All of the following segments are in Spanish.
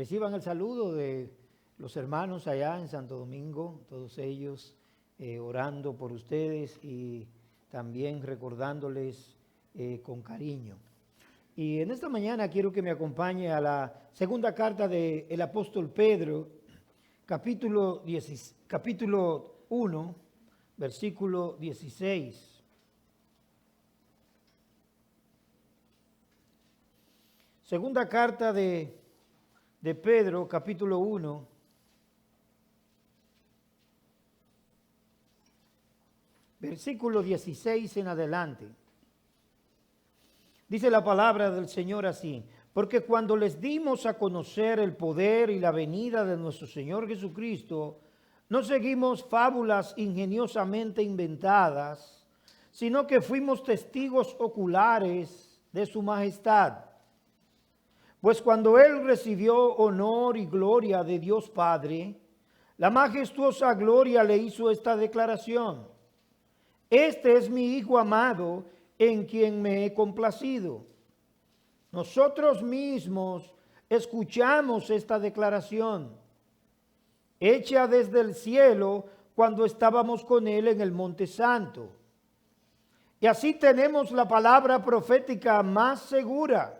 Reciban el saludo de los hermanos allá en Santo Domingo, todos ellos orando por ustedes y también recordándoles con cariño. Y en esta mañana quiero que me acompañe a la segunda carta del apóstol Pedro, capítulo 1, versículo 16. Segunda carta de Pedro, capítulo 1, versículo 16 en adelante. Dice la palabra del Señor así: porque cuando les dimos a conocer el poder y la venida de nuestro Señor Jesucristo, no seguimos fábulas ingeniosamente inventadas, sino que fuimos testigos oculares de su majestad. Pues cuando Él recibió honor y gloria de Dios Padre, la majestuosa gloria le hizo esta declaración: este es mi Hijo amado, en quien me he complacido. Nosotros mismos escuchamos esta declaración, hecha desde el cielo cuando estábamos con Él en el Monte Santo. Y así tenemos la palabra profética más segura,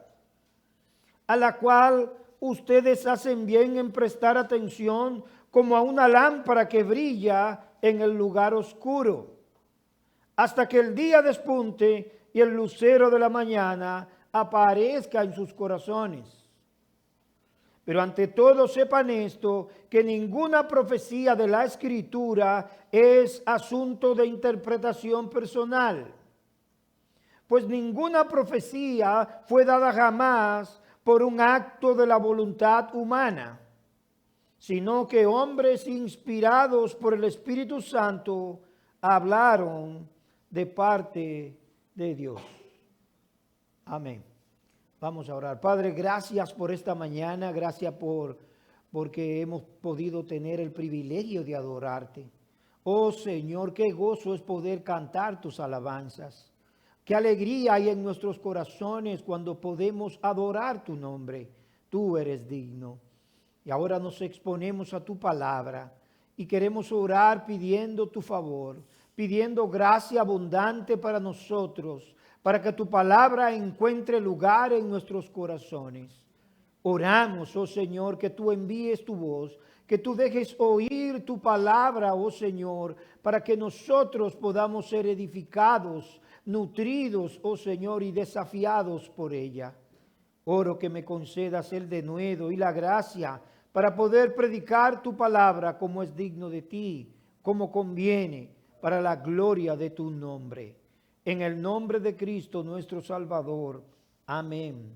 a la cual ustedes hacen bien en prestar atención como a una lámpara que brilla en el lugar oscuro, hasta que el día despunte y el lucero de la mañana aparezca en sus corazones. Pero ante todo sepan esto, que ninguna profecía de la Escritura es asunto de interpretación personal, pues ninguna profecía fue dada jamás por un acto de la voluntad humana, sino que hombres inspirados por el Espíritu Santo hablaron de parte de Dios. Amén. Vamos a orar. Padre, gracias por esta mañana, gracias porque hemos podido tener el privilegio de adorarte. Oh Señor, qué gozo es poder cantar tus alabanzas. Qué alegría hay en nuestros corazones cuando podemos adorar tu nombre. Tú eres digno. Y ahora nos exponemos a tu palabra y queremos orar pidiendo tu favor, pidiendo gracia abundante para nosotros, para que tu palabra encuentre lugar en nuestros corazones. Oramos, oh Señor, que tú envíes tu voz, que tú dejes oír tu palabra, oh Señor, para que nosotros podamos ser edificados, nutridos, oh Señor, y desafiados por ella. Oro que me concedas el denuedo y la gracia para poder predicar tu palabra como es digno de ti, como conviene, para la gloria de tu nombre. En el nombre de Cristo nuestro Salvador. Amén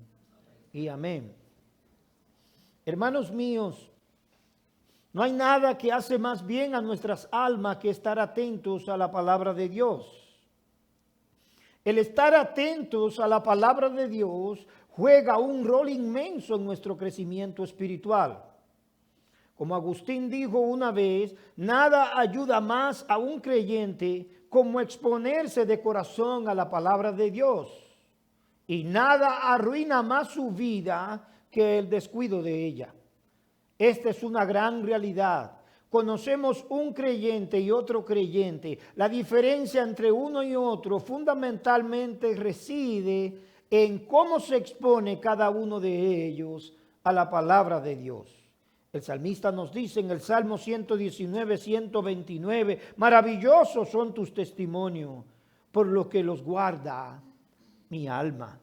y amén. Hermanos míos, no hay nada que hace más bien a nuestras almas que estar atentos a la palabra de Dios. El estar atentos a la palabra de Dios juega un rol inmenso en nuestro crecimiento espiritual. Como Agustín dijo una vez, nada ayuda más a un creyente como exponerse de corazón a la palabra de Dios. Y nada arruina más su vida que el descuido de ella. Esta es una gran realidad. Conocemos un creyente y otro creyente. La diferencia entre uno y otro fundamentalmente reside en cómo se expone cada uno de ellos a la palabra de Dios. El salmista nos dice en el Salmo 119, 129, maravillosos son tus testimonios, por lo que los guarda mi alma.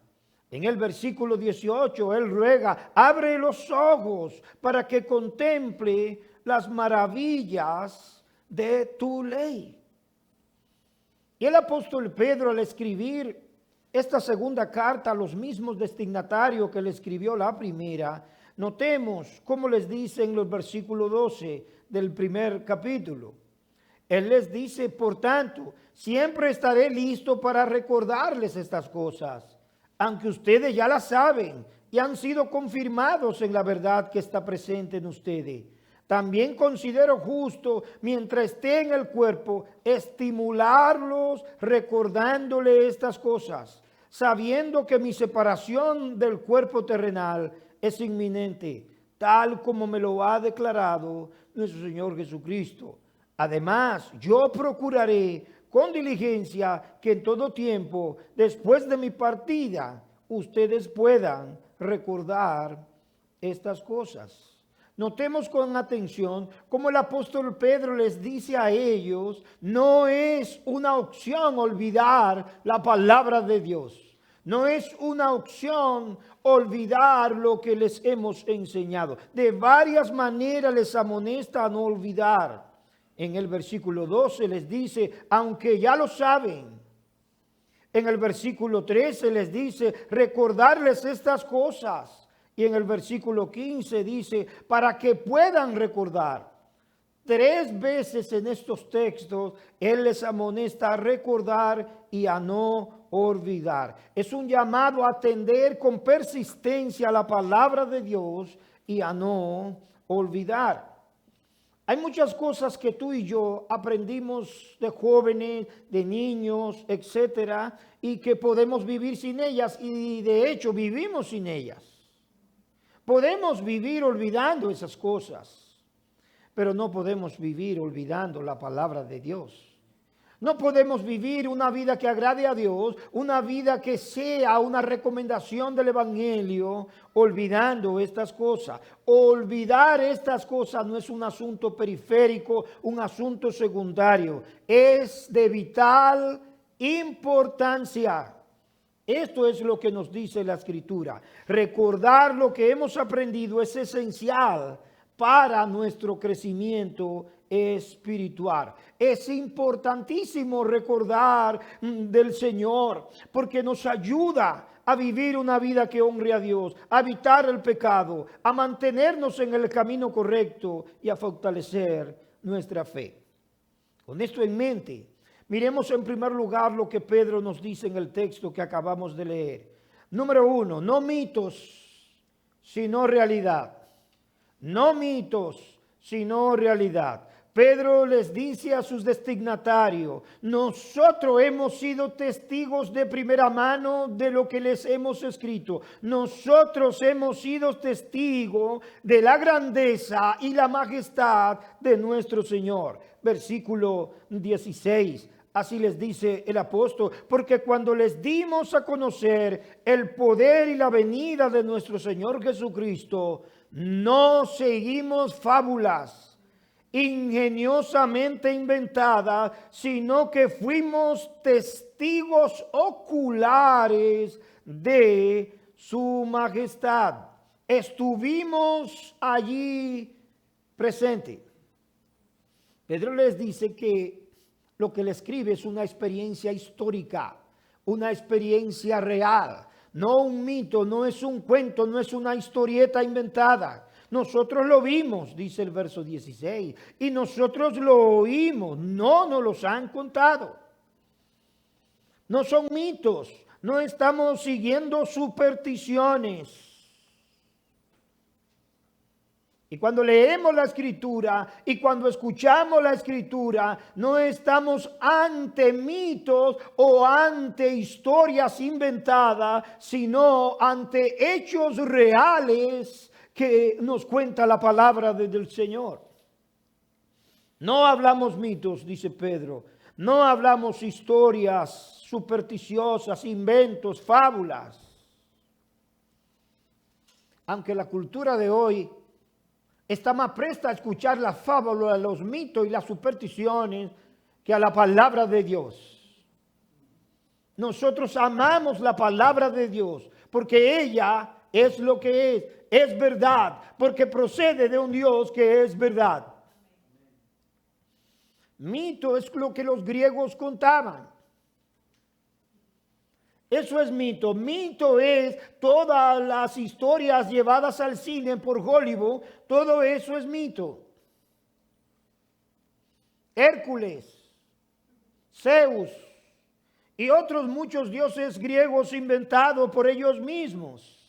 En el versículo 18, él ruega, abre los ojos para que contemple las maravillas de tu ley. Y el apóstol Pedro, al escribir esta segunda carta a los mismos destinatarios que le escribió la primera, notemos cómo les dice en los versículos 12 del primer capítulo. Él les dice, por tanto, siempre estaré listo para recordarles estas cosas, aunque ustedes ya las saben y han sido confirmados en la verdad que está presente en ustedes. También considero justo, mientras esté en el cuerpo, estimularlos recordándole estas cosas, sabiendo que mi separación del cuerpo terrenal es inminente. tal como me lo ha declarado nuestro Señor Jesucristo. Además, yo procuraré con diligencia que en todo tiempo, después de mi partida, ustedes puedan recordar estas cosas. Notemos con atención cómo el apóstol Pedro les dice a ellos, no es una opción olvidar la palabra de Dios. No es una opción olvidar lo que les hemos enseñado. De varias maneras les amonesta a no olvidar. En el versículo 12 les dice, aunque ya lo saben. En el versículo 13 les dice, recordarles estas cosas. Y en el versículo 15 dice, para que puedan recordar. 3 veces en estos textos, Él les amonesta a recordar y a no olvidar. Es un llamado a atender con persistencia a la palabra de Dios y a no olvidar. Hay muchas cosas que tú y yo aprendimos de jóvenes, de niños, etcétera, y que podemos vivir sin ellas, y de hecho vivimos sin ellas. Podemos vivir olvidando esas cosas, pero no podemos vivir olvidando la palabra de Dios. No podemos vivir una vida que agrade a Dios, una vida que sea una recomendación del Evangelio, olvidando estas cosas. Olvidar estas cosas no es un asunto periférico, un asunto secundario. Es de vital importancia. Esto es lo que nos dice la Escritura. Recordar lo que hemos aprendido es esencial para nuestro crecimiento espiritual. Es importantísimo recordar del Señor porque nos ayuda a vivir una vida que honre a Dios, a evitar el pecado, a mantenernos en el camino correcto y a fortalecer nuestra fe. Con esto en mente, miremos en primer lugar lo que Pedro nos dice en el texto que acabamos de leer. Número 1, no mitos, sino realidad. No mitos, sino realidad. Pedro les dice a sus destinatarios, nosotros hemos sido testigos de primera mano de lo que les hemos escrito. Nosotros hemos sido testigos de la grandeza y la majestad de nuestro Señor. Versículo 16. Así les dice el apóstol, porque cuando les dimos a conocer el poder y la venida de nuestro Señor Jesucristo, no seguimos fábulas ingeniosamente inventadas, sino que fuimos testigos oculares de su majestad. Estuvimos allí presentes. Pedro les dice que lo que le escribe es una experiencia histórica, una experiencia real, no un mito, no es un cuento, no es una historieta inventada. Nosotros lo vimos, dice el verso 16, y nosotros lo oímos, no nos los han contado. No son mitos, no estamos siguiendo supersticiones. Y cuando leemos la Escritura y cuando escuchamos la Escritura, no estamos ante mitos o ante historias inventadas, sino ante hechos reales que nos cuenta la palabra del Señor. No hablamos mitos, dice Pedro. No hablamos historias supersticiosas, inventos, fábulas. Aunque la cultura de hoy está más presta a escuchar la fábula, los mitos y las supersticiones que a la palabra de Dios. Nosotros amamos la palabra de Dios porque ella es lo que es verdad, porque procede de un Dios que es verdad. Mito es lo que los griegos contaban. Eso es mito. Mito es todas las historias llevadas al cine por Hollywood. Todo eso es mito. Hércules, Zeus y otros muchos dioses griegos inventados por ellos mismos.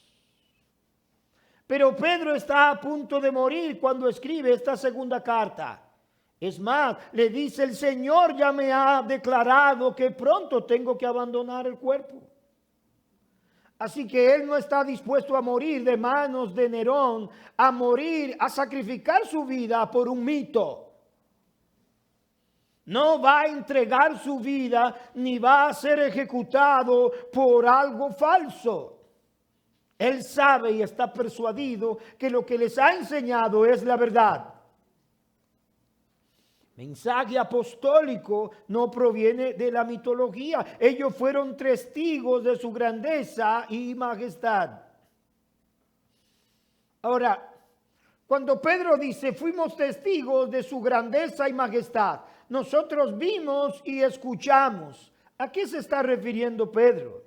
Pero Pedro está a punto de morir cuando escribe esta segunda carta. Es más, le dice, el Señor ya me ha declarado que pronto tengo que abandonar el cuerpo. Así que él no está dispuesto a morir de manos de Nerón, a morir, a sacrificar su vida por un mito. No va a entregar su vida ni va a ser ejecutado por algo falso. Él sabe y está persuadido que lo que les ha enseñado es la verdad. Mensaje apostólico no proviene de la mitología. Ellos fueron testigos de su grandeza y majestad. Ahora, cuando Pedro dice, fuimos testigos de su grandeza y majestad, nosotros vimos y escuchamos. ¿A qué se está refiriendo Pedro?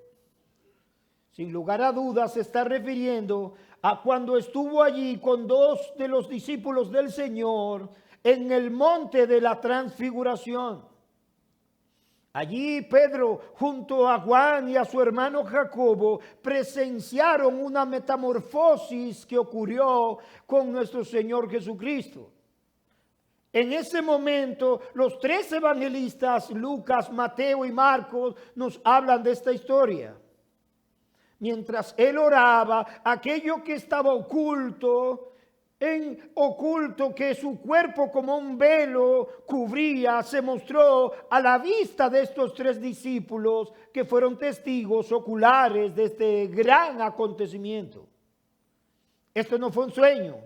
Sin lugar a dudas se está refiriendo a cuando estuvo allí con dos de los discípulos del Señor en el monte de la transfiguración. Allí Pedro junto a Juan y a su hermano Jacobo presenciaron una metamorfosis que ocurrió con nuestro Señor Jesucristo. En ese momento los tres evangelistas, Lucas, Mateo y Marcos, nos hablan de esta historia. Mientras él oraba, aquello que estaba oculto, que su cuerpo como un velo cubría, se mostró a la vista de estos tres discípulos que fueron testigos oculares de este gran acontecimiento. Esto no fue un sueño,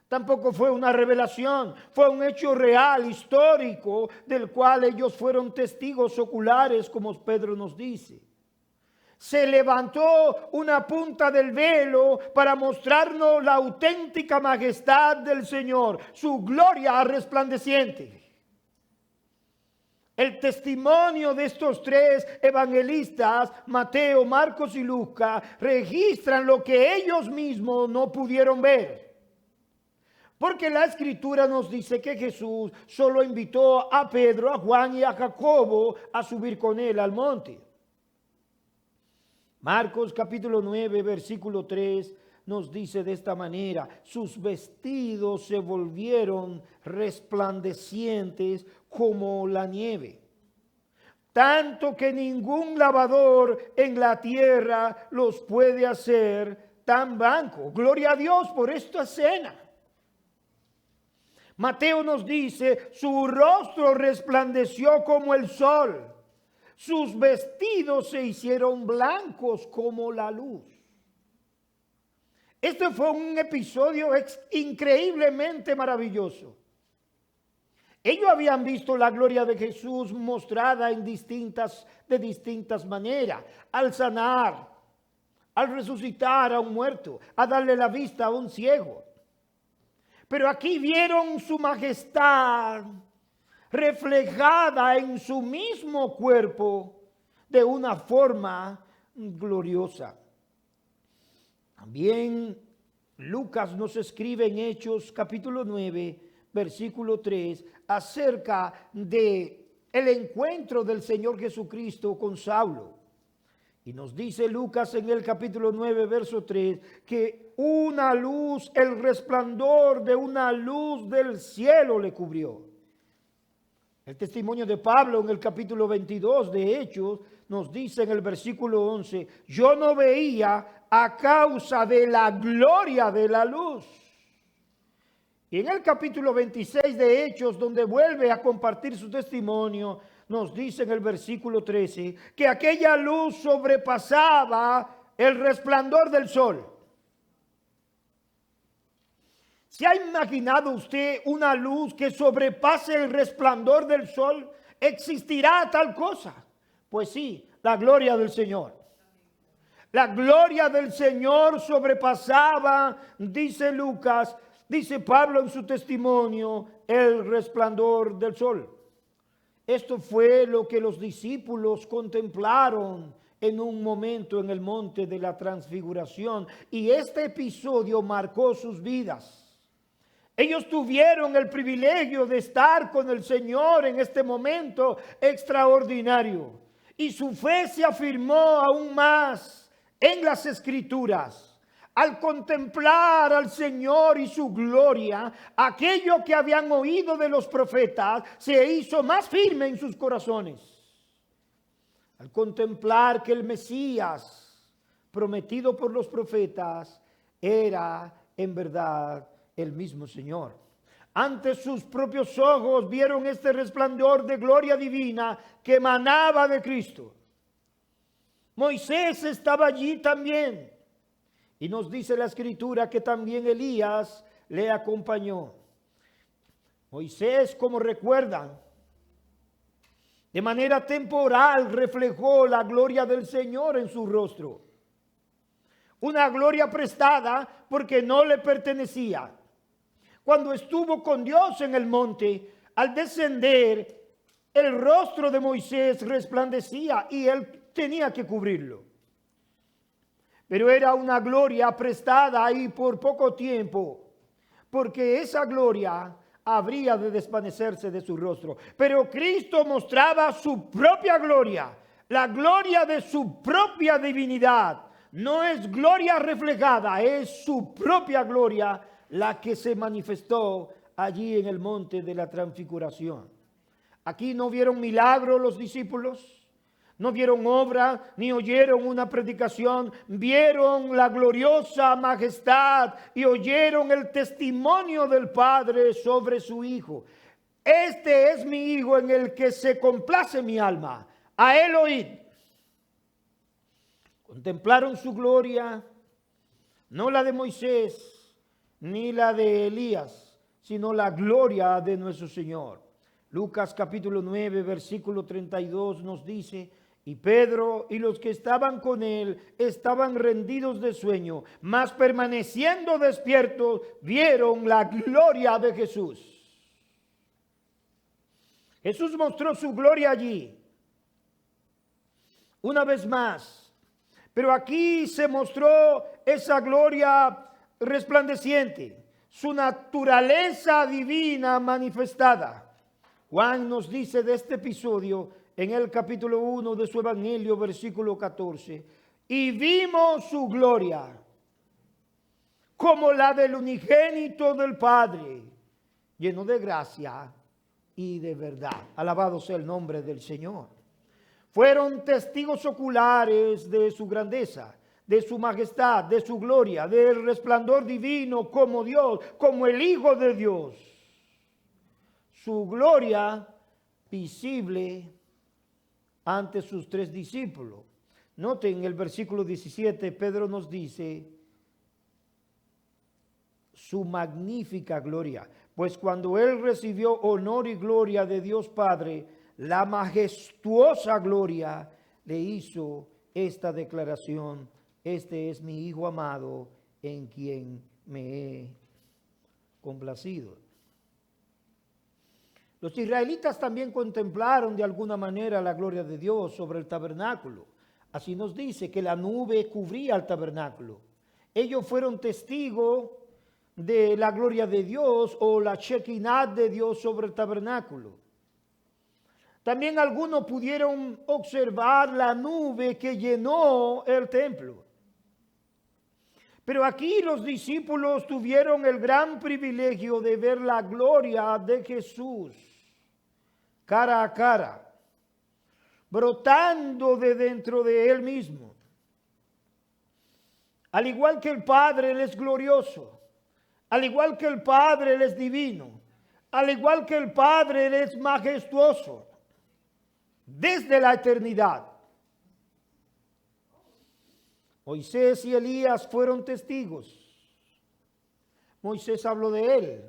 tampoco fue una revelación, fue un hecho real, histórico, del cual ellos fueron testigos oculares, como Pedro nos dice. Se levantó una punta del velo para mostrarnos la auténtica majestad del Señor, su gloria resplandeciente. El testimonio de estos tres evangelistas, Mateo, Marcos y Lucas, registran lo que ellos mismos no pudieron ver. Porque la Escritura nos dice que Jesús solo invitó a Pedro, a Juan y a Jacobo a subir con él al monte. Marcos capítulo 9, versículo 3 nos dice de esta manera: sus vestidos se volvieron resplandecientes como la nieve, tanto que ningún lavador en la tierra los puede hacer tan blancos. Gloria a Dios por esta escena. Mateo nos dice: su rostro resplandeció como el sol. Sus vestidos se hicieron blancos como la luz. Este fue un episodio increíblemente maravilloso. Ellos habían visto la gloria de Jesús mostrada de distintas maneras. Al sanar, al resucitar a un muerto, a darle la vista a un ciego. Pero aquí vieron su majestad reflejada en su mismo cuerpo de una forma gloriosa. También Lucas nos escribe en Hechos capítulo 9, versículo 3, acerca de el encuentro del Señor Jesucristo con Saulo. Y nos dice Lucas en el capítulo 9, verso 3, que una luz, el resplandor de una luz del cielo le cubrió. El testimonio de Pablo en el capítulo 22 de Hechos nos dice en el versículo 11, yo no veía a causa de la gloria de la luz. Y en el capítulo 26 de Hechos, donde vuelve a compartir su testimonio, nos dice en el versículo 13 que aquella luz sobrepasaba el resplandor del sol. ¿Se ha imaginado usted una luz que sobrepase el resplandor del sol? ¿Existirá tal cosa? Pues sí, la gloria del Señor. La gloria del Señor sobrepasaba, dice Lucas, dice Pablo en su testimonio, el resplandor del sol. Esto fue lo que los discípulos contemplaron en un momento en el monte de la transfiguración. Y este episodio marcó sus vidas. Ellos tuvieron el privilegio de estar con el Señor en este momento extraordinario. Y su fe se afirmó aún más en las Escrituras. Al contemplar al Señor y su gloria, aquello que habían oído de los profetas se hizo más firme en sus corazones. Al contemplar que el Mesías prometido por los profetas era en verdad el mismo Señor. Ante sus propios ojos vieron este resplandor de gloria divina que emanaba de Cristo. Moisés estaba allí también. Y nos dice la Escritura que también Elías le acompañó. Moisés, como recuerdan, de manera temporal reflejó la gloria del Señor en su rostro. Una gloria prestada porque no le pertenecía. Cuando estuvo con Dios en el monte, al descender, el rostro de Moisés resplandecía y él tenía que cubrirlo. Pero era una gloria prestada ahí por poco tiempo, porque esa gloria habría de desvanecerse de su rostro. Pero Cristo mostraba su propia gloria, la gloria de su propia divinidad. No es gloria reflejada, es su propia gloria la que se manifestó allí en el monte de la transfiguración. Aquí no vieron milagro los discípulos. No vieron obra, ni oyeron una predicación, vieron la gloriosa majestad y oyeron el testimonio del Padre sobre su Hijo. Este es mi Hijo en el que se complace mi alma, a él oíd. Contemplaron su gloria, no la de Moisés, ni la de Elías, sino la gloria de nuestro Señor. Lucas capítulo 9, versículo 32 nos dice: y Pedro y los que estaban con él estaban rendidos de sueño, mas permaneciendo despiertos vieron la gloria de Jesús. Jesús mostró su gloria allí, una vez más, pero aquí se mostró esa gloria resplandeciente, su naturaleza divina manifestada. Juan nos dice de este episodio en el capítulo 1 de su Evangelio, versículo 14, y vimos su gloria como la del unigénito del Padre, lleno de gracia y de verdad. Alabado sea el nombre del Señor. Fueron testigos oculares de su grandeza, de su majestad, de su gloria, del resplandor divino como Dios, como el Hijo de Dios. Su gloria visible ante sus tres discípulos. Noten el versículo 17, Pedro nos dice su magnífica gloria. Pues cuando él recibió honor y gloria de Dios Padre, la majestuosa gloria le hizo esta declaración: este es mi Hijo amado en quien me he complacido. Los israelitas también contemplaron de alguna manera la gloria de Dios sobre el tabernáculo. Así nos dice que la nube cubría el tabernáculo. Ellos fueron testigos de la gloria de Dios o la Shekinah de Dios sobre el tabernáculo. También algunos pudieron observar la nube que llenó el templo. Pero aquí los discípulos tuvieron el gran privilegio de ver la gloria de Jesús cara a cara, brotando de dentro de él mismo. Al igual que el Padre, Él es glorioso. Al igual que el Padre, Él es divino. Al igual que el Padre, Él es majestuoso. Desde la eternidad. Moisés y Elías fueron testigos. Moisés habló de él.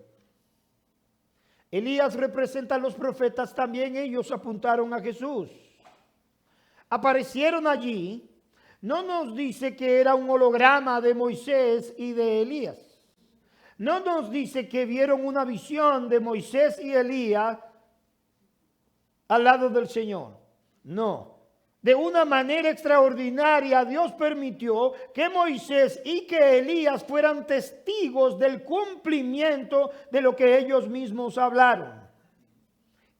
Elías representa a los profetas, también ellos apuntaron a Jesús. Aparecieron allí. No nos dice que era un holograma de Moisés y de Elías. No nos dice que vieron una visión de Moisés y Elías al lado del Señor. No. De una manera extraordinaria, Dios permitió que Moisés y que Elías fueran testigos del cumplimiento de lo que ellos mismos hablaron.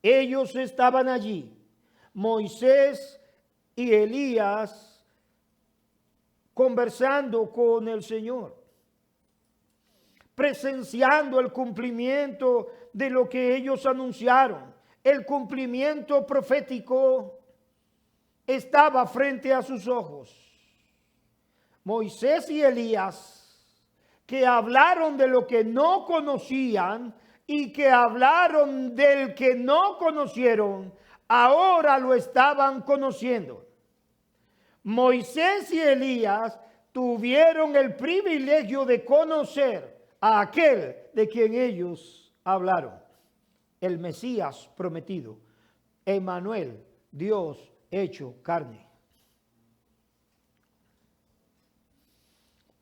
Ellos estaban allí, Moisés y Elías, conversando con el Señor, presenciando el cumplimiento de lo que ellos anunciaron, el cumplimiento profético estaba frente a sus ojos. Moisés y Elías, que hablaron de lo que no conocían y que hablaron del que no conocieron, ahora lo estaban conociendo. Moisés y Elías tuvieron el privilegio de conocer a aquel de quien ellos hablaron, el Mesías prometido, Emmanuel, Dios hecho carne.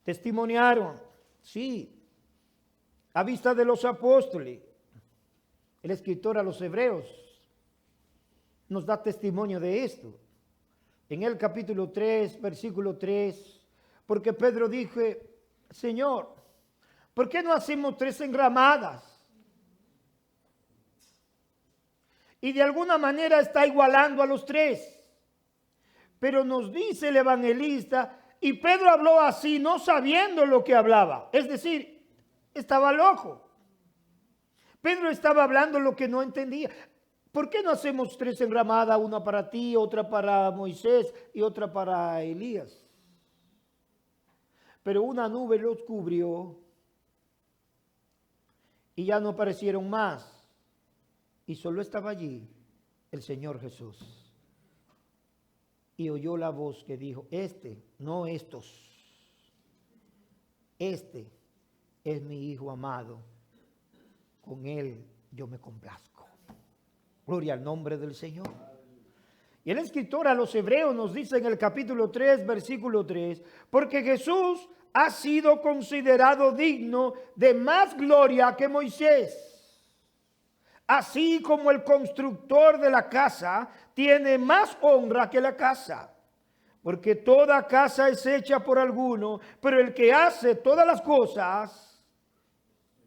Testimoniaron, sí, a vista de los apóstoles. El escritor a los Hebreos nos da testimonio de esto. En el capítulo 3, versículo 3, porque Pedro dijo, Señor, ¿por qué no hacemos 3 enramadas? Y de alguna manera está igualando a los 3. Pero nos dice el evangelista, y Pedro habló así, no sabiendo lo que hablaba. Es decir, estaba loco. Pedro estaba hablando lo que no entendía. ¿Por qué no hacemos 3 enramadas? Una para ti, otra para Moisés y otra para Elías. Pero una nube los cubrió y ya no aparecieron más. Y solo estaba allí el Señor Jesús. Y oyó la voz que dijo, no estos. Este es mi Hijo amado. Con él yo me complazco. Gloria al nombre del Señor. Y el escritor a los Hebreos nos dice en el capítulo 3, versículo 3, porque Jesús ha sido considerado digno de más gloria que Moisés. Así como el constructor de la casa tiene más honra que la casa. Porque toda casa es hecha por alguno, pero el que hace todas las cosas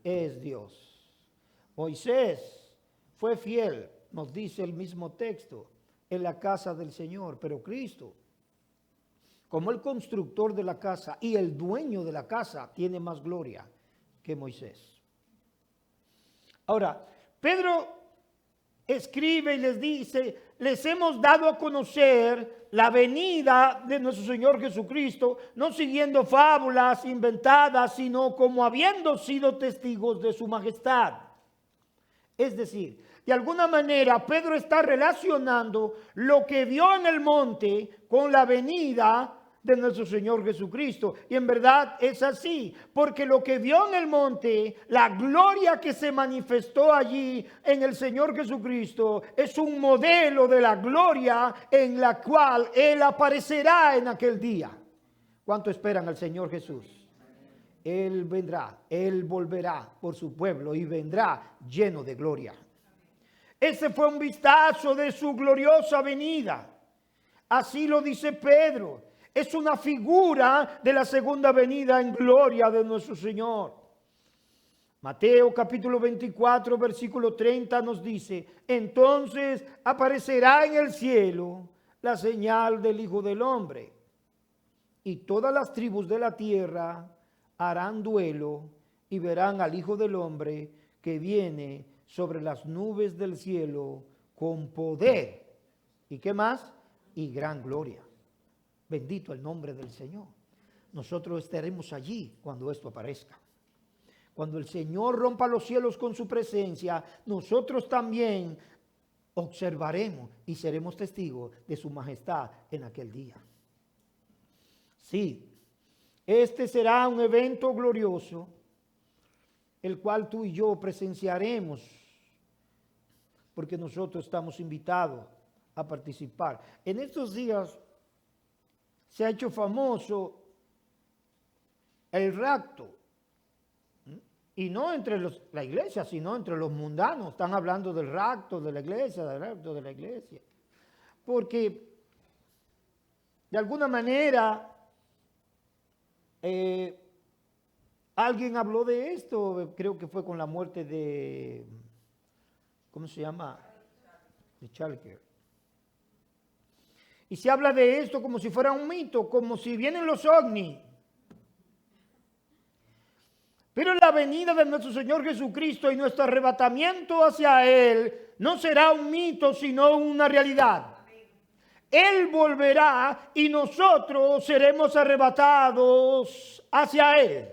es Dios. Moisés fue fiel, nos dice el mismo texto, en la casa del Señor, pero Cristo, como el constructor de la casa y el dueño de la casa, tiene más gloria que Moisés. Ahora, Pedro escribe y les dice, les hemos dado a conocer la venida de nuestro Señor Jesucristo, no siguiendo fábulas inventadas, sino como habiendo sido testigos de su majestad. Es decir, de alguna manera Pedro está relacionando lo que vio en el monte con la venida de nuestro Señor Jesucristo. Y en verdad es así, porque lo que vio en el monte, la gloria que se manifestó allí en el Señor Jesucristo, es un modelo de la gloria en la cual Él aparecerá en aquel día. ¿Cuánto esperan al Señor Jesús? Él vendrá, Él volverá por su pueblo y vendrá lleno de gloria. Ese fue un vistazo de su gloriosa venida. Así lo dice Pedro. Es una figura de la segunda venida en gloria de nuestro Señor. Mateo capítulo 24, versículo 30 nos dice, entonces aparecerá en el cielo la señal del Hijo del Hombre, y todas las tribus de la tierra harán duelo y verán al Hijo del Hombre que viene sobre las nubes del cielo con poder. ¿Y qué más? Y gran gloria. Bendito el nombre del Señor. Nosotros estaremos allí cuando esto aparezca. Cuando el Señor rompa los cielos con su presencia, nosotros también observaremos y seremos testigos de su majestad en aquel día. Sí, este será un evento glorioso, el cual tú y yo presenciaremos, porque nosotros estamos invitados a participar. En estos días se ha hecho famoso el rapto, y no entre la iglesia, sino entre los mundanos. Están hablando del rapto de la iglesia, del rapto de la iglesia, porque de alguna manera alguien habló de esto, creo que fue con la muerte de, ¿cómo se llama? De Charles. Y se habla de esto como si fuera un mito, como si vienen los ovnis. Pero la venida de nuestro Señor Jesucristo y nuestro arrebatamiento hacia Él no será un mito, sino una realidad. Él volverá y nosotros seremos arrebatados hacia Él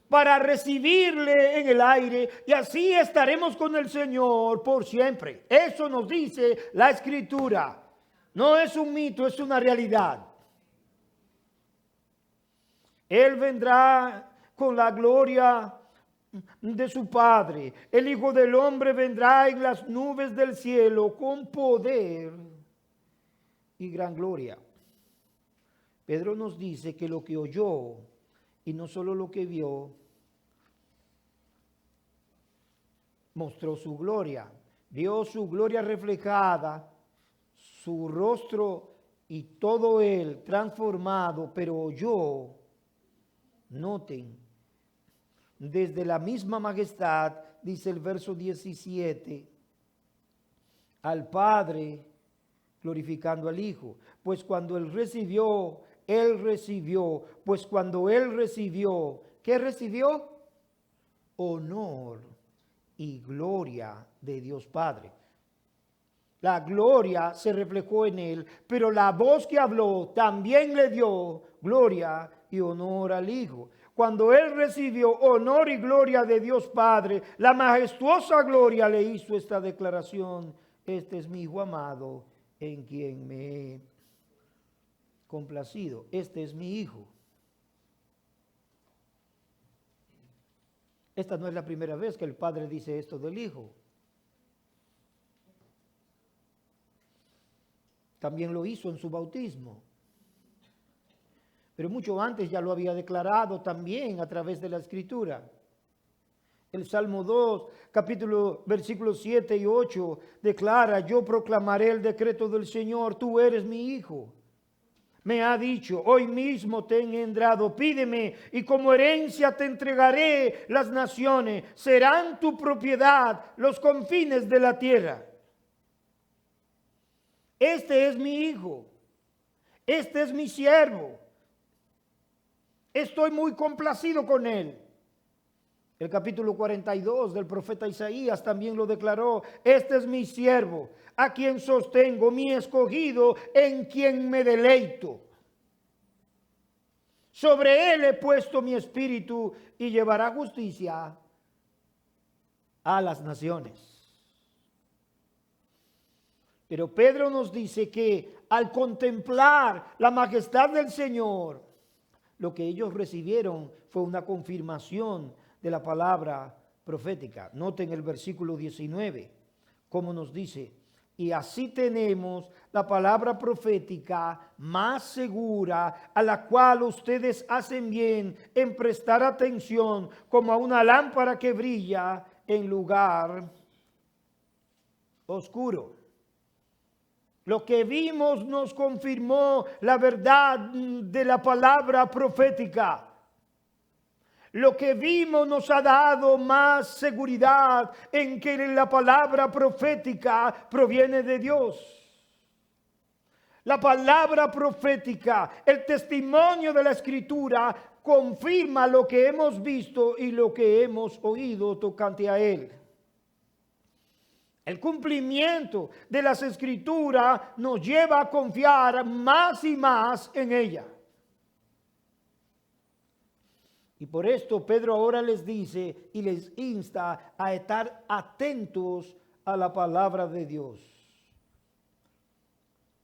para recibirle en el aire y así estaremos con el Señor por siempre. Eso nos dice la Escritura. No es un mito, es una realidad. Él vendrá con la gloria de su Padre. El Hijo del Hombre vendrá en las nubes del cielo con poder y gran gloria. Pedro nos dice que lo que oyó y no solo lo que vio, mostró su gloria. Vio su gloria reflejada, su rostro y todo él transformado, pero oyó, noten, desde la misma majestad, dice el verso 17, al Padre glorificando al Hijo. Pues cuando él recibió, pues cuando él recibió, ¿qué recibió? Honor y gloria de Dios Padre. La gloria se reflejó en él, pero la voz que habló también le dio gloria y honor al Hijo. Cuando él recibió honor y gloria de Dios Padre, la majestuosa gloria le hizo esta declaración: este es mi Hijo amado, en quien me he complacido. Este es mi Hijo. Esta no es la primera vez que el Padre dice esto del Hijo. También lo hizo en su bautismo. Pero mucho antes ya lo había declarado también a través de la Escritura. El Salmo 2, versículos 7 y 8 declara: yo proclamaré el decreto del Señor, tú eres mi Hijo. Me ha dicho, hoy mismo te he engendrado, pídeme y como herencia te entregaré las naciones, serán tu propiedad los confines de la tierra. Este es mi Hijo, este es mi siervo, estoy muy complacido con él. El capítulo 42 del profeta Isaías también lo declaró: este es mi siervo, a quien sostengo, mi escogido, en quien me deleito. Sobre él he puesto mi espíritu y llevará justicia a las naciones. Pero Pedro nos dice que al contemplar la majestad del Señor, lo que ellos recibieron fue una confirmación de la palabra profética. Noten el versículo 19, como nos dice: y así tenemos la palabra profética más segura, a la cual ustedes hacen bien en prestar atención, como a una lámpara que brilla en lugar oscuro. Lo que vimos nos confirmó la verdad de la palabra profética. Lo que vimos nos ha dado más seguridad en que la palabra profética proviene de Dios. La palabra profética, el testimonio de la Escritura, confirma lo que hemos visto y lo que hemos oído tocante a él. El cumplimiento de las Escrituras nos lleva a confiar más y más en ella. Y por esto Pedro ahora les dice y les insta a estar atentos a la palabra de Dios.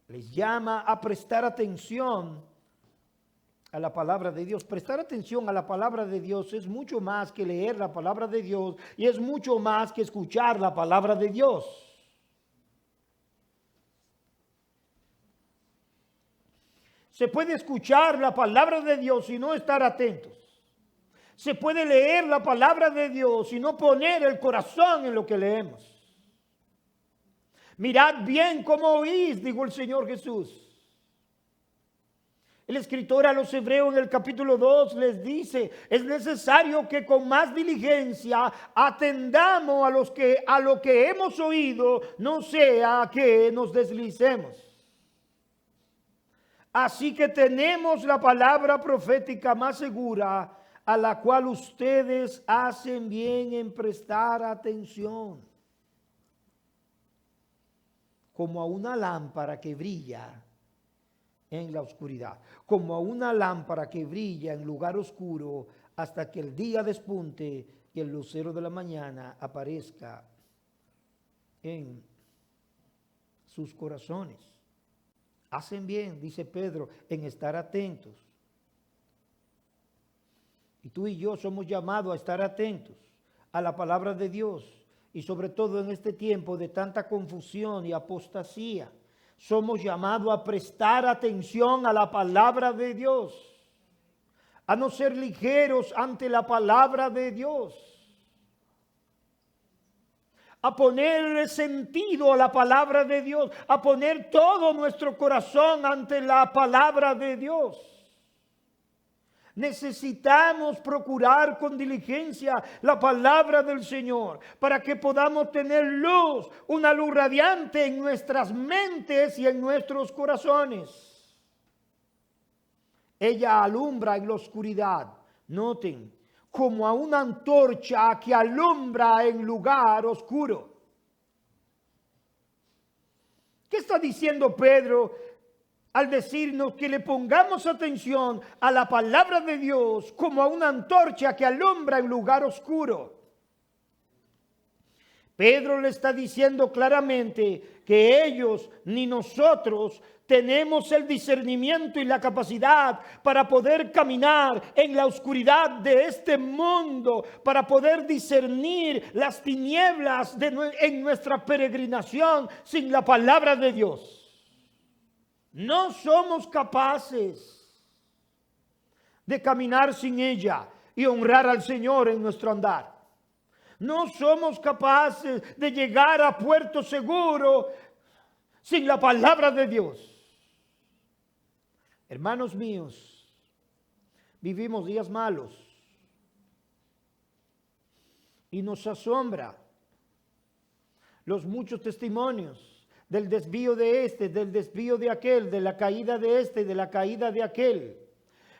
Les llama a prestar atención a la palabra de Dios. Prestar atención a la palabra de Dios es mucho más que leer la palabra de Dios y es mucho más que escuchar la palabra de Dios. Se puede escuchar la palabra de Dios y no estar atentos. Se puede leer la palabra de Dios y no poner el corazón en lo que leemos. Mirad bien cómo oís, dijo el Señor Jesús. El escritor a los Hebreos en el capítulo 2 les dice: es necesario que con más diligencia atendamos a lo que hemos oído, no sea que nos deslicemos. Así que tenemos la palabra profética más segura, a la cual ustedes hacen bien en prestar atención, como a una lámpara que brilla en la oscuridad, como a una lámpara que brilla en lugar oscuro hasta que el día despunte y el lucero de la mañana aparezca en sus corazones. Hacen bien, dice Pedro, en estar atentos. Y tú y yo somos llamados a estar atentos a la palabra de Dios, y sobre todo en este tiempo de tanta confusión y apostasía. Somos llamados a prestar atención a la palabra de Dios, a no ser ligeros ante la palabra de Dios, a poner sentido a la palabra de Dios, a poner todo nuestro corazón ante la palabra de Dios. Necesitamos procurar con diligencia la palabra del Señor para que podamos tener luz, una luz radiante en nuestras mentes y en nuestros corazones. Ella alumbra en la oscuridad, noten, como a una antorcha que alumbra en lugar oscuro. ¿Qué está diciendo Pedro al decirnos que le pongamos atención a la palabra de Dios como a una antorcha que alumbra en lugar oscuro? Pedro le está diciendo claramente que ellos ni nosotros tenemos el discernimiento y la capacidad para poder caminar en la oscuridad de este mundo, para poder discernir las tinieblas en nuestra peregrinación sin la palabra de Dios. No somos capaces de caminar sin ella y honrar al Señor en nuestro andar. No somos capaces de llegar a puerto seguro sin la palabra de Dios. Hermanos míos, vivimos días malos y nos asombra los muchos testimonios del desvío de este, del desvío de aquel, de la caída de este, de la caída de aquel.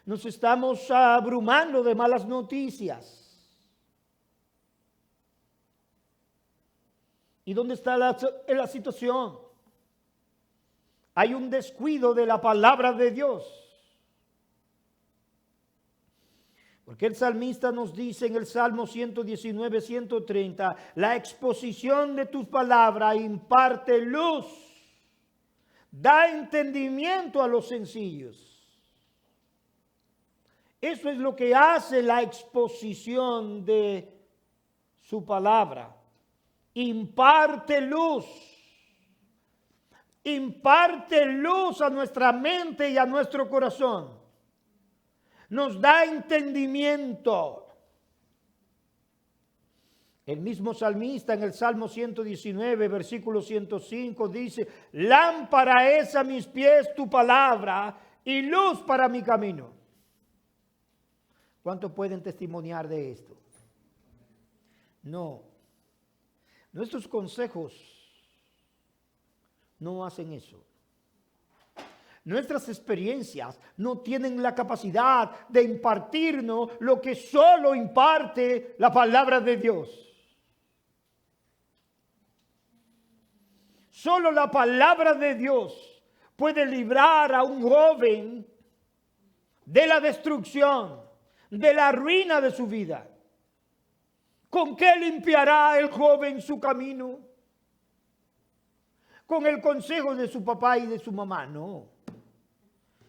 Nos estamos abrumando de malas noticias. ¿Y dónde está la situación? Hay un descuido de la palabra de Dios. Porque el salmista nos dice en el Salmo 119, 130, la exposición de tus palabras imparte luz, da entendimiento a los sencillos. Eso es lo que hace la exposición de su palabra. Imparte luz. Imparte luz a nuestra mente y a nuestro corazón. Nos da entendimiento. El mismo salmista en el Salmo 119, versículo 105 dice, lámpara es a mis pies tu palabra y luz para mi camino. ¿Cuántos pueden testimoniar de esto? No. Nuestros consejos no hacen eso. Nuestras experiencias no tienen la capacidad de impartirnos lo que solo imparte la palabra de Dios. Solo la palabra de Dios puede librar a un joven de la destrucción, de la ruina de su vida. ¿Con qué limpiará el joven su camino? ¿Con el consejo de su papá y de su mamá? No.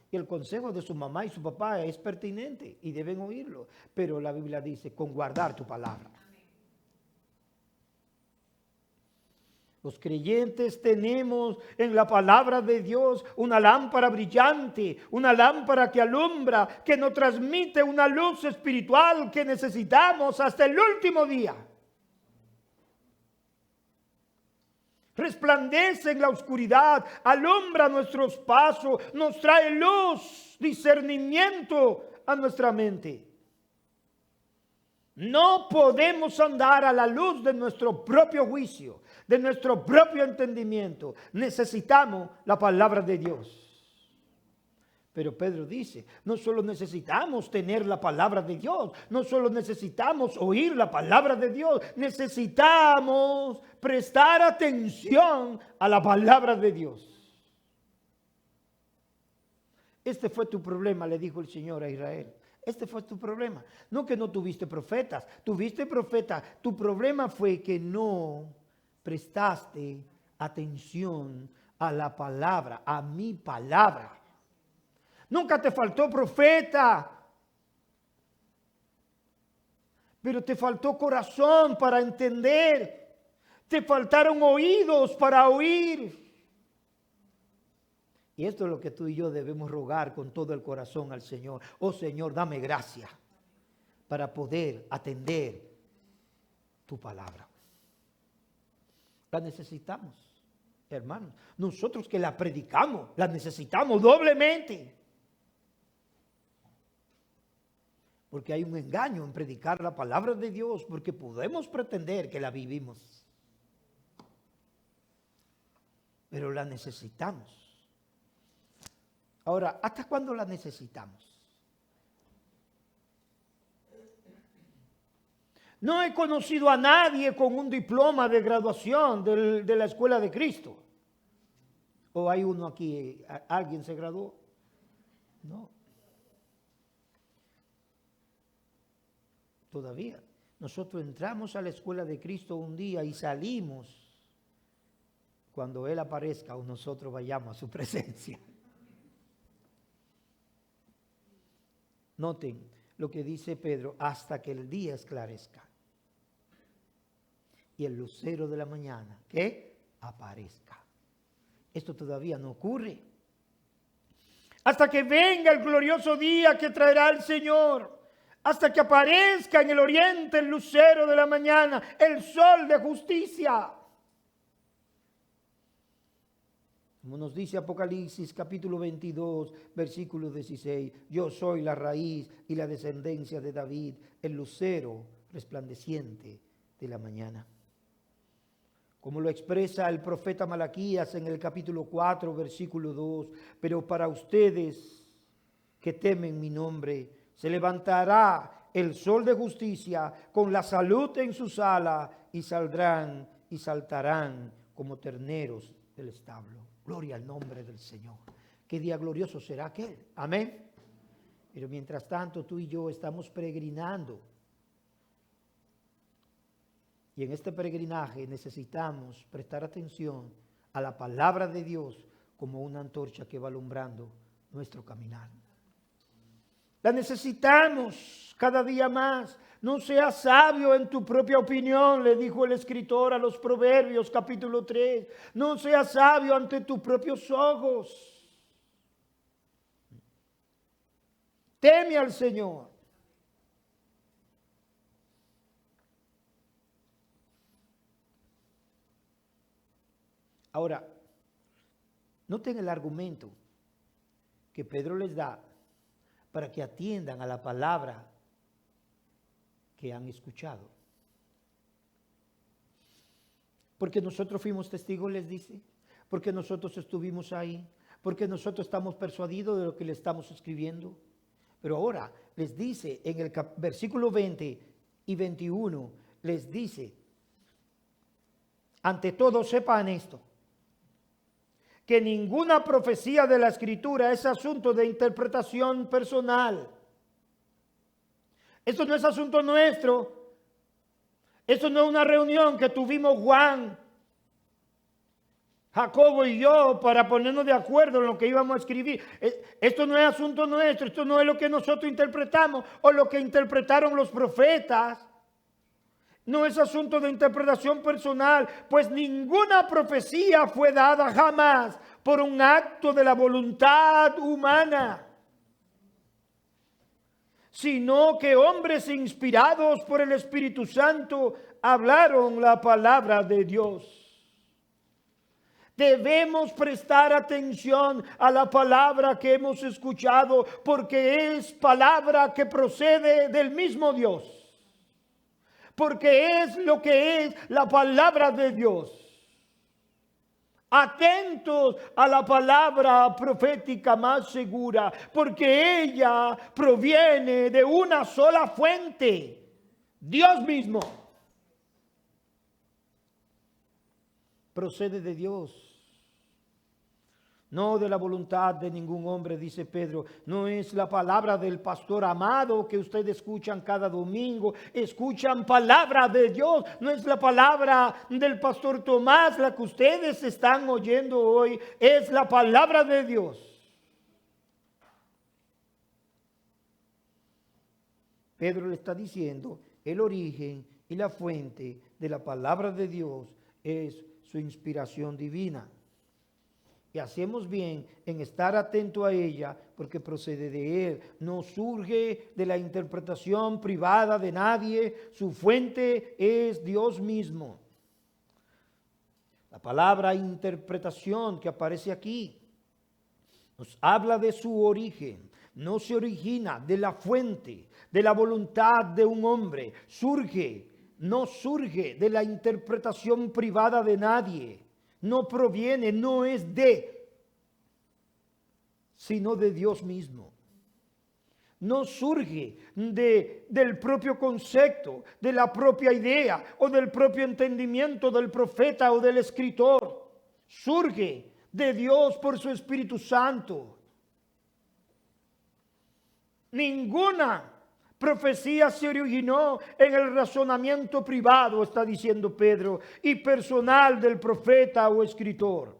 Y el consejo de su mamá y su papá es pertinente y deben oírlo. Pero la Biblia dice, con guardar tu palabra. Los creyentes tenemos en la palabra de Dios una lámpara brillante, una lámpara que alumbra, que nos transmite una luz espiritual que necesitamos hasta el último día. Resplandece en la oscuridad, alumbra nuestros pasos, nos trae luz, discernimiento a nuestra mente. No podemos andar a la luz de nuestro propio juicio, de nuestro propio entendimiento. Necesitamos la palabra de Dios. Pero Pedro dice, no solo necesitamos tener la palabra de Dios, no solo necesitamos oír la palabra de Dios, necesitamos prestar atención a la palabra de Dios. Este fue tu problema, le dijo el Señor a Israel. Este fue tu problema. No que no tuviste profetas, tuviste profetas. Tu problema fue que no prestaste atención a la palabra, a mi palabra. Nunca te faltó profeta, pero te faltó corazón para entender. Te faltaron oídos para oír. Y esto es lo que tú y yo debemos rogar con todo el corazón al Señor. Oh Señor, dame gracia para poder atender tu palabra. La necesitamos, hermanos. Nosotros que la predicamos, la necesitamos doblemente. Porque hay un engaño en predicar la palabra de Dios, porque podemos pretender que la vivimos. Pero la necesitamos. Ahora, ¿hasta cuándo la necesitamos? No he conocido a nadie con un diploma de graduación de la Escuela de Cristo. ¿O hay uno aquí? ¿Alguien se graduó? No. Todavía. Nosotros entramos a la Escuela de Cristo un día y salimos cuando Él aparezca o nosotros vayamos a su presencia. Noten lo que dice Pedro, hasta que el día esclarezca y el lucero de la mañana, ¿qué? Aparezca. Esto todavía no ocurre. Hasta que venga el glorioso día que traerá el Señor, hasta que aparezca en el oriente el lucero de la mañana, el sol de justicia. Como nos dice Apocalipsis capítulo 22, versículo 16, yo soy la raíz y la descendencia de David, el lucero resplandeciente de la mañana. Como lo expresa el profeta Malaquías en el capítulo 4, versículo 2, pero para ustedes que temen mi nombre, se levantará el sol de justicia con la salud en sus alas y saldrán y saltarán como terneros del establo. Gloria al nombre del Señor. Qué día glorioso será aquel. Amén. Pero mientras tanto tú y yo estamos peregrinando. Y en este peregrinaje necesitamos prestar atención a la palabra de Dios como una antorcha que va alumbrando nuestro caminar. La necesitamos cada día más. No seas sabio en tu propia opinión, le dijo el escritor a los Proverbios capítulo 3. No seas sabio ante tus propios ojos. Teme al Señor. Ahora, noten el argumento que Pedro les da para que atiendan a la palabra que han escuchado. Porque nosotros fuimos testigos, les dice, porque nosotros estuvimos ahí, porque nosotros estamos persuadidos de lo que le estamos escribiendo. Pero ahora les dice en el versículo 20 y 21, les dice, ante todo sepan esto, que ninguna profecía de la Escritura es asunto de interpretación personal. Esto no es asunto nuestro. Esto no es una reunión que tuvimos Juan, Jacobo y yo para ponernos de acuerdo en lo que íbamos a escribir. Esto no es asunto nuestro. Esto no es lo que nosotros interpretamos o lo que interpretaron los profetas. No es asunto de interpretación personal, pues ninguna profecía fue dada jamás por un acto de la voluntad humana, sino que hombres inspirados por el Espíritu Santo hablaron la palabra de Dios. Debemos prestar atención a la palabra que hemos escuchado, porque es palabra que procede del mismo Dios. Porque es lo que es la palabra de Dios. Atentos a la palabra profética más segura, porque ella proviene de una sola fuente, Dios mismo. Procede de Dios. no de la voluntad de ningún hombre, dice Pedro. No es la palabra del pastor Amado que ustedes escuchan cada domingo. Escuchan palabra de Dios. No es la palabra del pastor Tomás la que ustedes están oyendo hoy. Es la palabra de Dios. Pedro le está diciendo, el origen y la fuente de la palabra de Dios es su inspiración divina. Y hacemos bien en estar atento a ella porque procede de Él. No surge de la interpretación privada de nadie. Su fuente es Dios mismo. La palabra interpretación que aparece aquí nos habla de su origen. No se origina de la fuente, de la voluntad de un hombre. No surge de la interpretación privada de nadie. No proviene, no es sino de Dios mismo. No surge del propio concepto, de la propia idea o del propio entendimiento del profeta o del escritor. Surge de Dios por su Espíritu Santo. Ninguna profecía se originó en el razonamiento privado, está diciendo Pedro, y personal del profeta o escritor.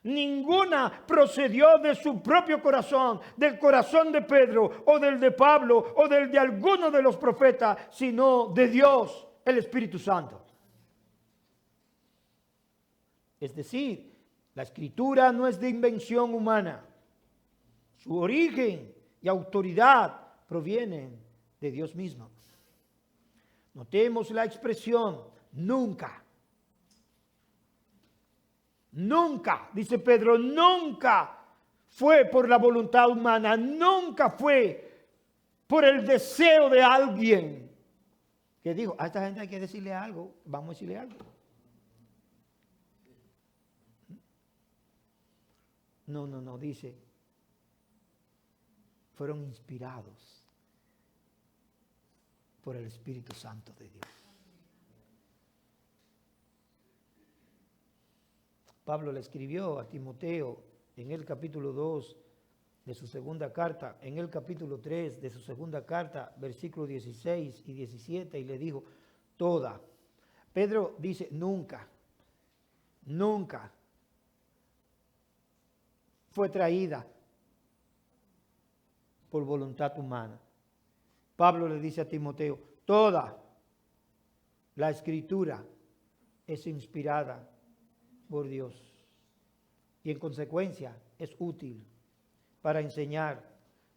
Ninguna procedió de su propio corazón, del corazón de Pedro o del de Pablo o del de alguno de los profetas, sino de Dios, el Espíritu Santo. Es decir, la escritura no es de invención humana. Su origen y autoridad provienen de Dios mismo. Notemos la expresión nunca. Nunca, dice Pedro, nunca fue por la voluntad humana, nunca fue por el deseo de alguien que dijo, a esta gente hay que decirle algo, vamos a decirle algo. No, dice, fueron inspirados por el Espíritu Santo de Dios. Pablo le escribió a Timoteo en el capítulo 2 de su segunda carta, en el capítulo 3 de su segunda carta, versículos 16 y 17, y le dijo, toda. Pedro dice, nunca fue traída por voluntad humana. Pablo le dice a Timoteo, toda la escritura es inspirada por Dios y en consecuencia es útil para enseñar,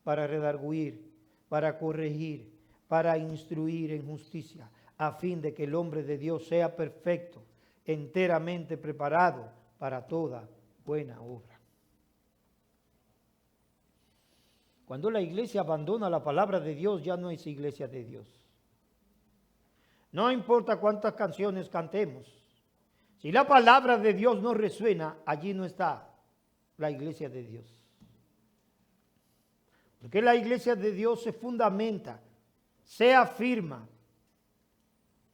para redarguir, para corregir, para instruir en justicia, a fin de que el hombre de Dios sea perfecto, enteramente preparado para toda buena obra. Cuando la iglesia abandona la palabra de Dios, ya no es iglesia de Dios. No importa cuántas canciones cantemos. Si la palabra de Dios no resuena, allí no está la iglesia de Dios. Porque la iglesia de Dios se fundamenta, se afirma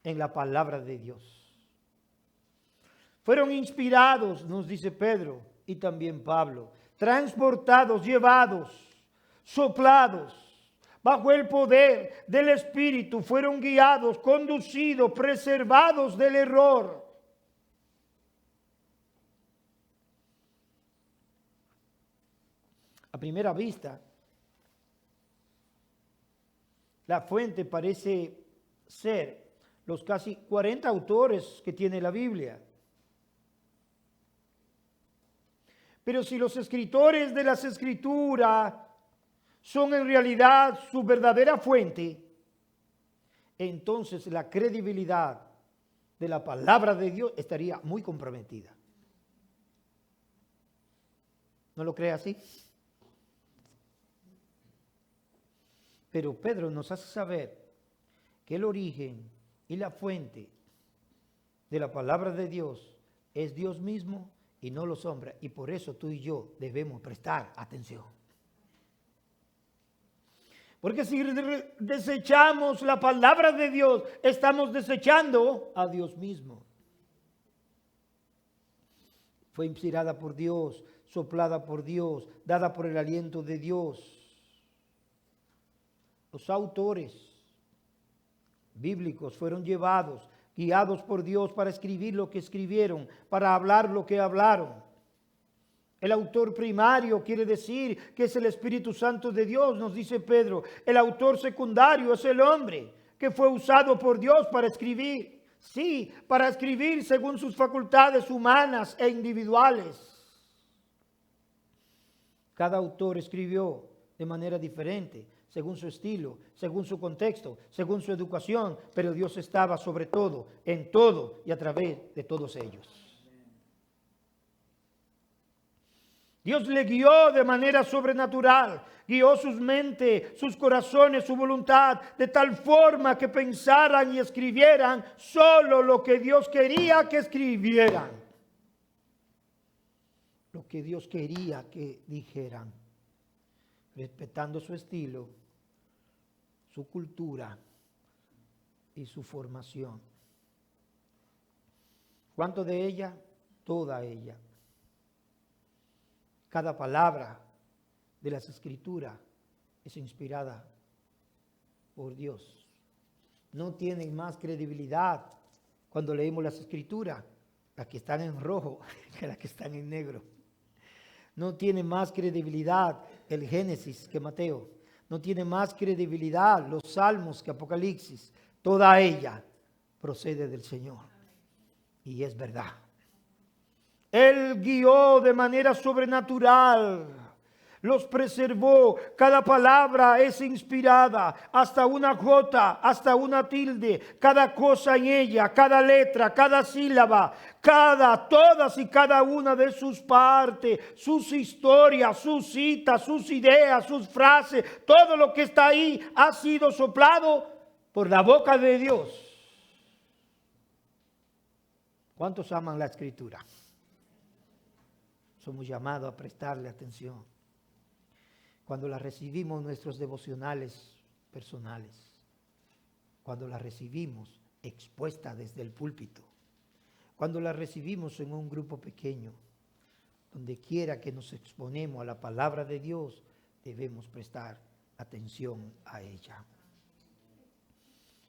en la palabra de Dios. Fueron inspirados, nos dice Pedro y también Pablo, transportados, llevados, soplados, bajo el poder del Espíritu, fueron guiados, conducidos, preservados del error. A primera vista, la fuente parece ser los casi 40 autores que tiene la Biblia. Pero si los escritores de las Escrituras son en realidad su verdadera fuente, entonces la credibilidad de la palabra de Dios estaría muy comprometida. ¿No lo cree así? Pero Pedro nos hace saber que el origen y la fuente de la palabra de Dios es Dios mismo y no los hombres. Y por eso tú y yo debemos prestar atención. Porque si desechamos la palabra de Dios, estamos desechando a Dios mismo. Fue inspirada por Dios. soplada por Dios, dada por el aliento de Dios. Los autores bíblicos fueron llevados, guiados por Dios para escribir lo que escribieron, para hablar lo que hablaron. El autor primario quiere decir que es el Espíritu Santo de Dios, nos dice Pedro. El autor secundario es el hombre que fue usado por Dios para escribir. Sí, para escribir según sus facultades humanas e individuales. Cada autor escribió de manera diferente, según su estilo, según su contexto, según su educación, pero Dios estaba sobre todo, en todo y a través de todos ellos. Dios le guió de manera sobrenatural, guió sus mentes, sus corazones, su voluntad, de tal forma que pensaran y escribieran solo lo que Dios quería que escribieran. Lo que Dios quería que dijeran, respetando su estilo, su cultura y su formación. ¿Cuánto de ella? Toda ella. Cada palabra de las Escrituras es inspirada por Dios. No tienen más credibilidad cuando leemos las Escrituras, las que están en rojo que las que están en negro. No tiene más credibilidad el Génesis que Mateo. No tiene más credibilidad los Salmos que Apocalipsis. Toda ella procede del Señor. Y es verdad. Él guió de manera sobrenatural. Los preservó. Cada palabra es inspirada. Hasta una jota, hasta una tilde. Cada cosa en ella, cada letra, cada sílaba. Todas y cada una de sus partes. Sus historias, sus citas, sus ideas, sus frases. Todo lo que está ahí ha sido soplado por la boca de Dios. ¿Cuántos aman la Escritura? Somos llamados a prestarle atención. Cuando la recibimos en nuestros devocionales personales, cuando la recibimos expuesta desde el púlpito, cuando la recibimos en un grupo pequeño, donde quiera que nos exponemos a la palabra de Dios, debemos prestar atención a ella.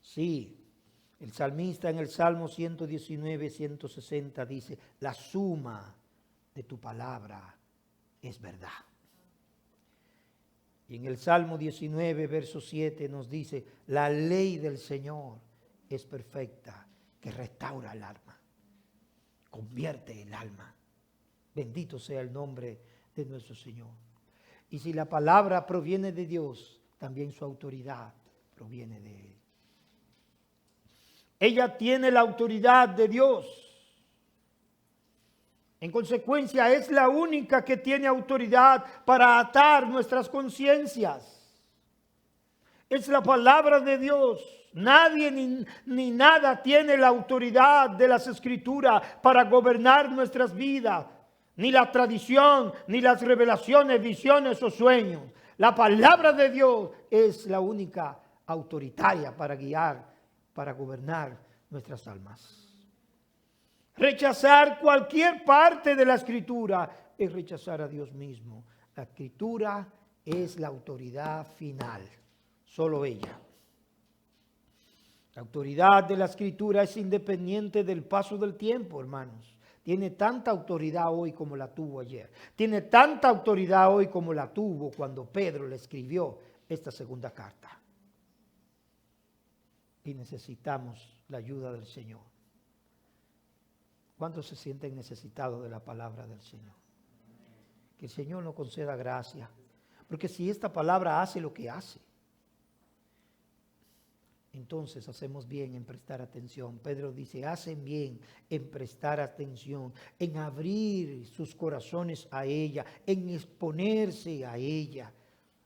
Sí, el salmista en el Salmo 119, 160 dice, la suma de tu palabra es verdad. Y en el Salmo 19, verso 7 nos dice, la ley del Señor es perfecta, que restaura el alma, convierte el alma. Bendito sea el nombre de nuestro Señor. Y si la palabra proviene de Dios, también su autoridad proviene de Él. Ella tiene la autoridad de Dios. En consecuencia, es la única que tiene autoridad para atar nuestras conciencias. Es la palabra de Dios. Nadie ni nada tiene la autoridad de las Escrituras para gobernar nuestras vidas. Ni la tradición, ni las revelaciones, visiones o sueños. La palabra de Dios es la única autoritaria para guiar, para gobernar nuestras almas. Rechazar cualquier parte de la Escritura es rechazar a Dios mismo. La Escritura es la autoridad final, solo ella. La autoridad de la Escritura es independiente del paso del tiempo, hermanos. Tiene tanta autoridad hoy como la tuvo ayer. Tiene tanta autoridad hoy como la tuvo cuando Pedro le escribió esta segunda carta. Y necesitamos la ayuda del Señor. ¿Cuántos se sienten necesitados de la palabra del Señor? Que el Señor nos conceda gracia. Porque si esta palabra hace lo que hace, entonces hacemos bien en prestar atención. Pedro dice, hacen bien en prestar atención, en abrir sus corazones a ella, en exponerse a ella.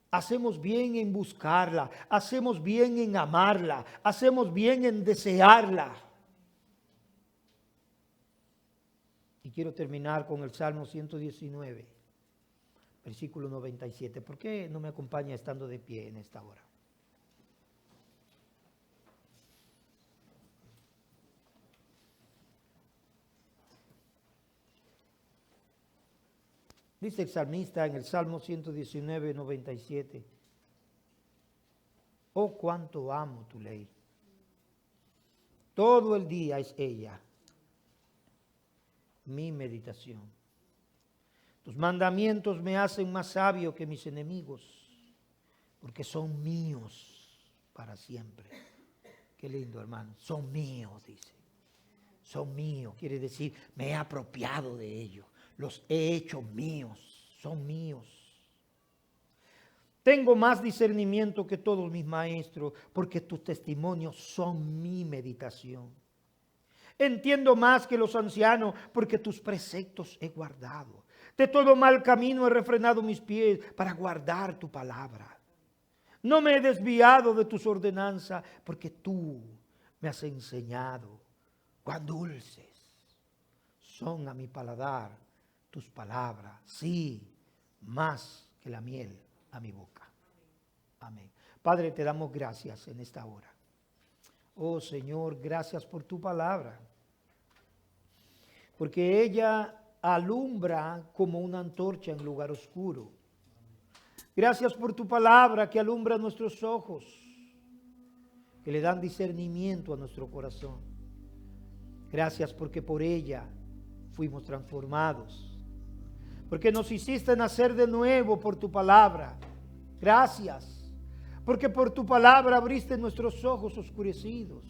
Hacemos bien en buscarla, hacemos bien en amarla, hacemos bien en desearla. Y quiero terminar con el Salmo 119, versículo 97. ¿Por qué no me acompaña estando de pie en esta hora? Dice el salmista en el Salmo 119, 97. Oh, cuánto amo tu ley. Todo el día es ella mi meditación. Tus mandamientos me hacen más sabio que mis enemigos, porque son míos para siempre. Qué lindo, hermano. Son míos, dice. Son míos, quiere decir, me he apropiado de ellos. Los he hecho míos, son míos. Tengo más discernimiento que todos mis maestros, porque tus testimonios son mi meditación. Entiendo más que los ancianos, porque tus preceptos he guardado. De todo mal camino he refrenado mis pies para guardar tu palabra. No me he desviado de tus ordenanzas, porque tú me has enseñado. Cuán dulces son a mi paladar tus palabras, sí, más que la miel a mi boca. Amén. Padre, te damos gracias en esta hora. Oh Señor, gracias por tu palabra, porque ella alumbra como una antorcha en lugar oscuro. Gracias por tu palabra que alumbra nuestros ojos, que le dan discernimiento a nuestro corazón. Gracias porque por ella fuimos transformados, porque nos hiciste nacer de nuevo por tu palabra. Gracias, porque por tu palabra abriste nuestros ojos oscurecidos.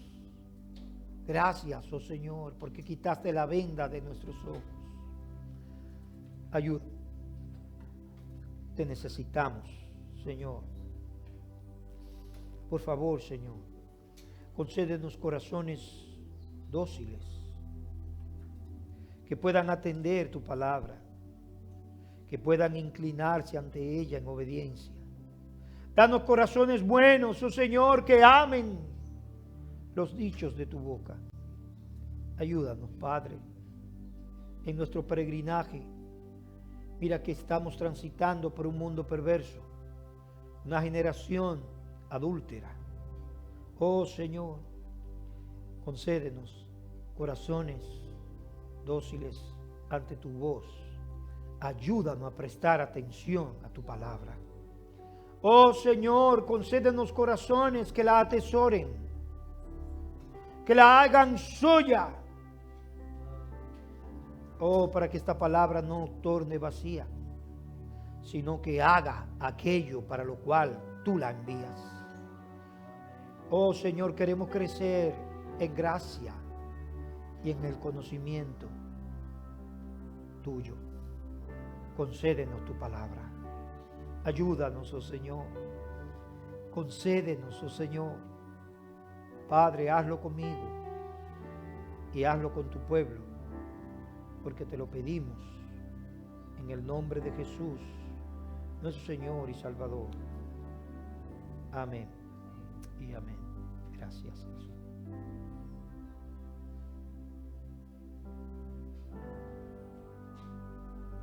Gracias, oh Señor, porque quitaste la venda de nuestros ojos. Ayuda. Te necesitamos, Señor. Por favor, Señor, concédenos corazones dóciles, que puedan atender tu palabra, que puedan inclinarse ante ella en obediencia. Danos corazones buenos, oh Señor, que amen los dichos de tu boca. Ayúdanos, Padre, en nuestro peregrinaje. Mira que estamos transitando por un mundo perverso, una generación adúltera. Oh Señor, concédenos corazones dóciles ante tu voz. Ayúdanos a prestar atención a tu palabra. Oh Señor, concédenos corazones que la atesoren, que la hagan suya. Oh, para que esta palabra no torne vacía, sino que haga aquello para lo cual tú la envías. Oh Señor, queremos crecer en gracia y en el conocimiento tuyo. Concédenos tu palabra. Ayúdanos, oh Señor. Concédenos, oh Señor. Padre, hazlo conmigo y hazlo con tu pueblo, porque te lo pedimos en el nombre de Jesús, nuestro Señor y Salvador. Amén y amén. Gracias, Jesús.